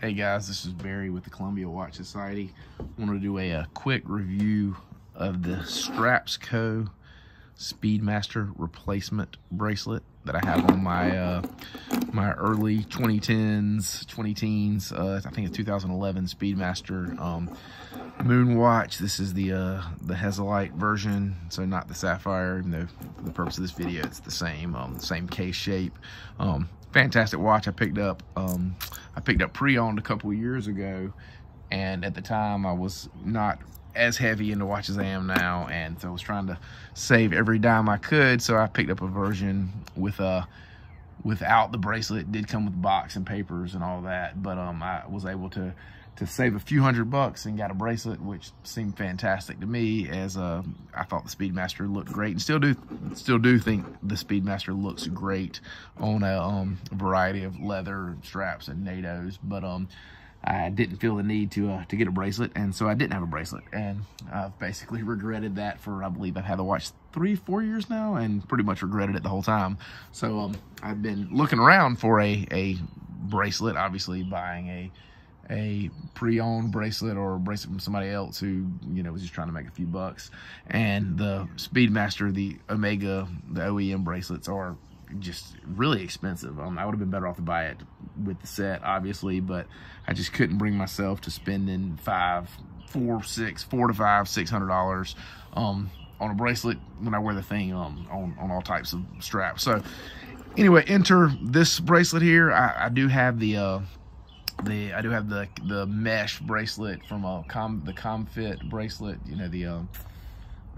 Hey guys, this is Barry with the Columbia Watch Society. I wanted to do a quick review of the Strapsco Speedmaster replacement bracelet that I have on my my early 20 teens. I think it's 2011 Speedmaster Moonwatch. This is the Hezolite version, so not the sapphire. Even though for the purpose of this video, it's the same case shape. Fantastic watch. I picked up pre-owned a couple of years ago, and at the time I was not as heavy into watches as I am now, and so I was trying to save every dime I could, so I picked up a version with without the bracelet. It did come with box and papers and all that, but I was able to save a few $100 and got a bracelet, which seemed fantastic to me, as I thought the Speedmaster looked great, and still do think the Speedmaster looks great on a variety of leather straps and NATOs, but I didn't feel the need to get a bracelet, and so I didn't have a bracelet, and I've basically regretted that for, I believe I've had the watch 3-4 years now, and pretty much regretted it the whole time. So I've been looking around for a bracelet, obviously buying a pre-owned bracelet or a bracelet from somebody else who, you know, was just trying to make a few bucks. And the Speedmaster, the Omega, the OEM bracelets are just really expensive. I would have been better off to buy it with the set, obviously, but I just couldn't bring myself to spending $600 on a bracelet when I wear the thing on all types of straps. So anyway, enter this bracelet here. I do have the mesh bracelet from the Comfit bracelet, you know,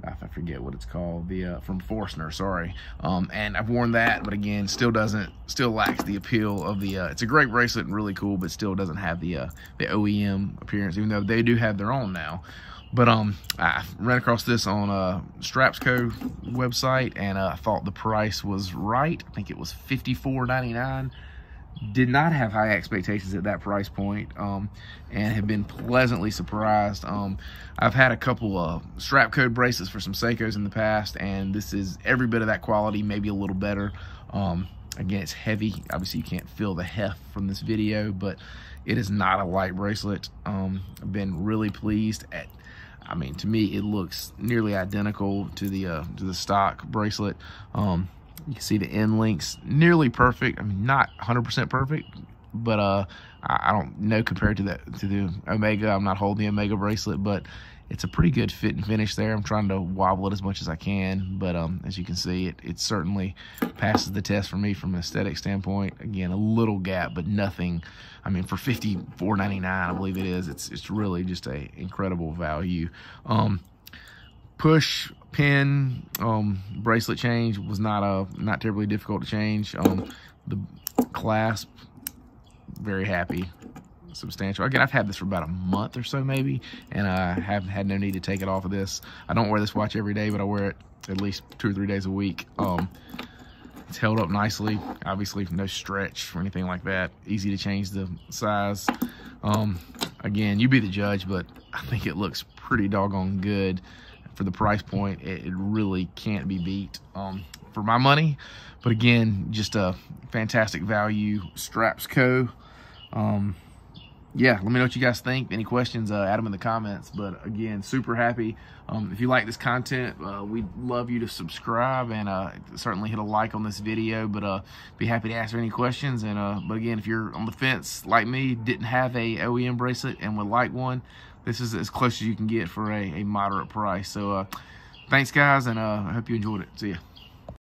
I forget what it's called, from Forstner, sorry. And I've worn that, but again, still lacks the appeal of the it's a great bracelet and really cool, but still doesn't have the OEM appearance, even though they do have their own now. But I ran across this on Strapsco website, and I thought the price was right. I think it was $54.99. Did not have high expectations at that price point, and have been pleasantly surprised. I've had a couple of strap code bracelets for some Seikos in the past, and this is every bit of that quality, maybe a little better. Again, it's heavy. Obviously, you can't feel the heft from this video, but it is not a light bracelet. I've been really pleased. I mean, to me, it looks nearly identical to the stock bracelet. You can see the end links nearly perfect. I mean, not 100% perfect, but I don't know compared to the Omega. I'm not holding the Omega bracelet, but it's a pretty good fit and finish there. I'm trying to wobble it as much as I can, but as you can see, it certainly passes the test for me from an aesthetic standpoint. Again, a little gap, but nothing. I mean, for $54.99, I believe it is. It's really just a incredible value. Push pin bracelet change was not terribly difficult to change. The clasp, very happy, substantial. Again, I've had this for about a month or so maybe, and I have had no need to take it off of this. I don't wear this watch every day, but I wear it at least 2 or 3 days a week. It's held up nicely, obviously no stretch or anything like that. Easy to change the size. Again, you be the judge, but I think it looks pretty doggone good. For the price point, it really can't be beat for my money. But again, just a fantastic value. Strapsco. Yeah, let me know what you guys think. Any questions, add them in the comments. But again, super happy. If you like this content, we'd love you to subscribe and certainly hit a like on this video. But be happy to answer any questions. And but again, if you're on the fence like me, didn't have a OEM bracelet and would like one, this is as close as you can get for a moderate price. So thanks guys, and I hope you enjoyed it. See ya.